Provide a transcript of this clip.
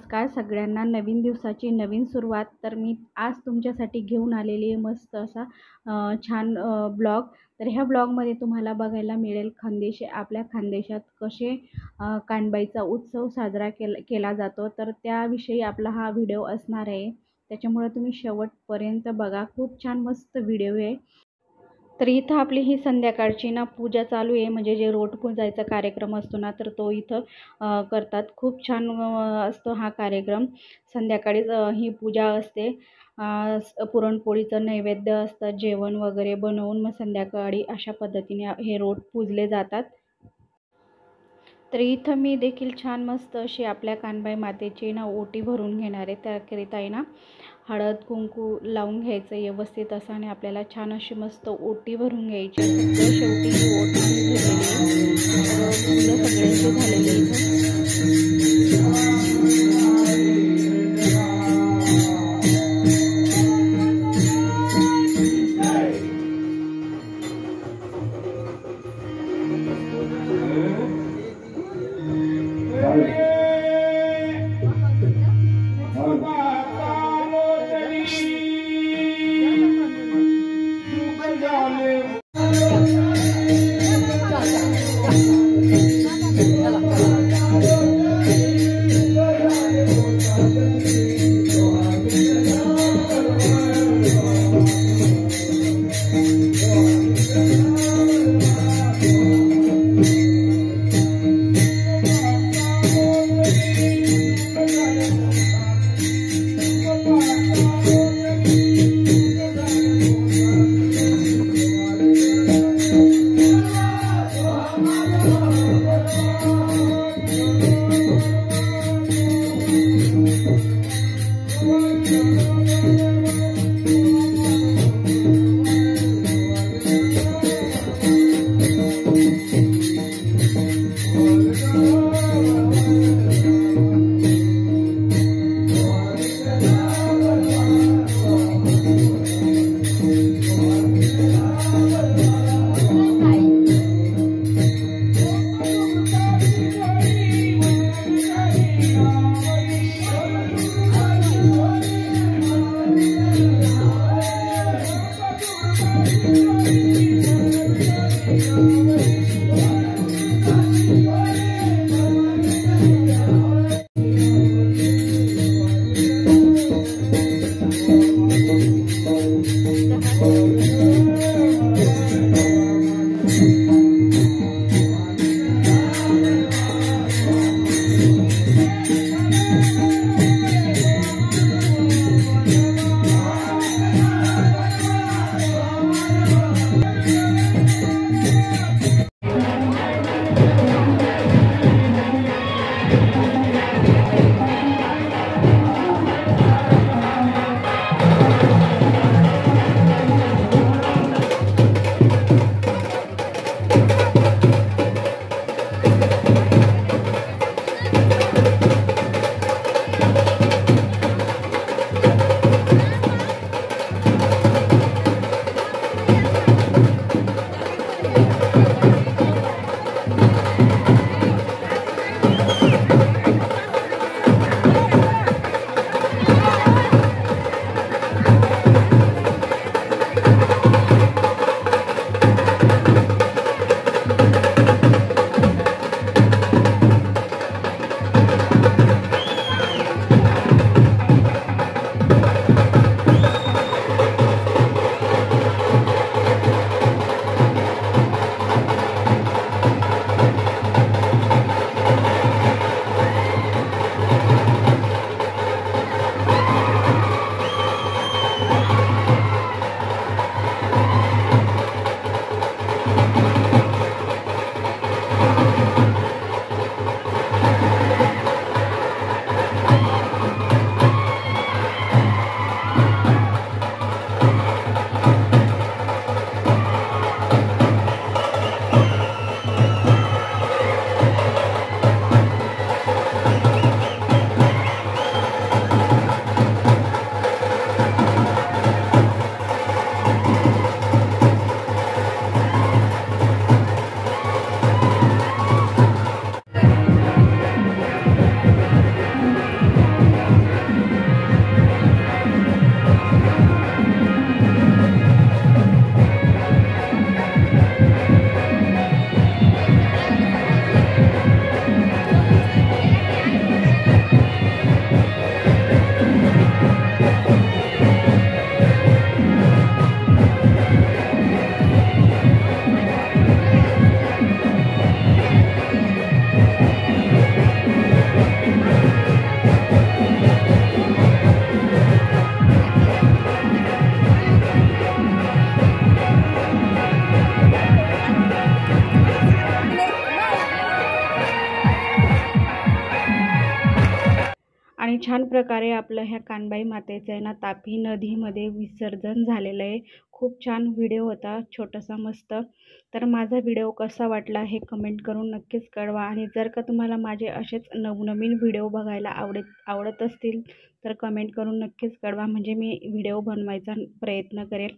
नमस्कार सगळ्यांना। नवीन दिवसाची नवीन सुरुवात। तर मी आज तुमच्यासाठी घेऊन आलेली आहे मस्त असा छान ब्लॉग। तर ह्या ब्लॉगमध्ये तुम्हाला बघायला मिळेल आपल्या खानदेशात कसे कानबाईचा उत्सव साजरा केला जातो। तर त्याविषयी आपला हा व्हिडिओ असणार आहे, त्याच्यामुळे तुम्ही शेवटपर्यंत बघा। खूप छान मस्त व्हिडिओ आहे। तर इथं आपली ही संध्याकाळची ना पूजा चालू आहे, म्हणजे जे रोट पुजायचा कार्यक्रम असतो ना, तर तो इथं करतात। खूप छान असतो हा कार्यक्रम। संध्याकाळीच ही पूजा असते। पुरणपोळीचं नैवेद्य असतं, जेवण वगैरे बनवून मग संध्याकाळी अशा पद्धतीने हे रोट पूजले जातात। तर इथं मी देखील छान मस्त अशी आपल्या कानबाई मातेची ना ओटी भरून घेणार आहे। त्याकरिता आहे ना हळद कुंकू लावून घ्यायचं व्यवस्थित असं, आणि आपल्याला छान अशी मस्त ओटी भरून घ्यायची। शेवटी ही ओटी सगळ्यांची झालेली छान प्रकारे आपलं ह्या कानबाई मातेचं आहे ना तापी नदीमध्ये विसर्जन झालेलं आहे. खूप छान व्हिडिओ होता छोटासा मस्त. तर माझा व्हिडिओ कसा वाटला हे कमेंट करून नक्कीच कळवा आणि जर का तुम्हाला माझे असेच नवनवीन व्हिडिओ बघायला आवडत असतील तर कमेंट करून नक्कीच कळवा, म्हणजे मी व्हिडिओ बनवायचा प्रयत्न करेल.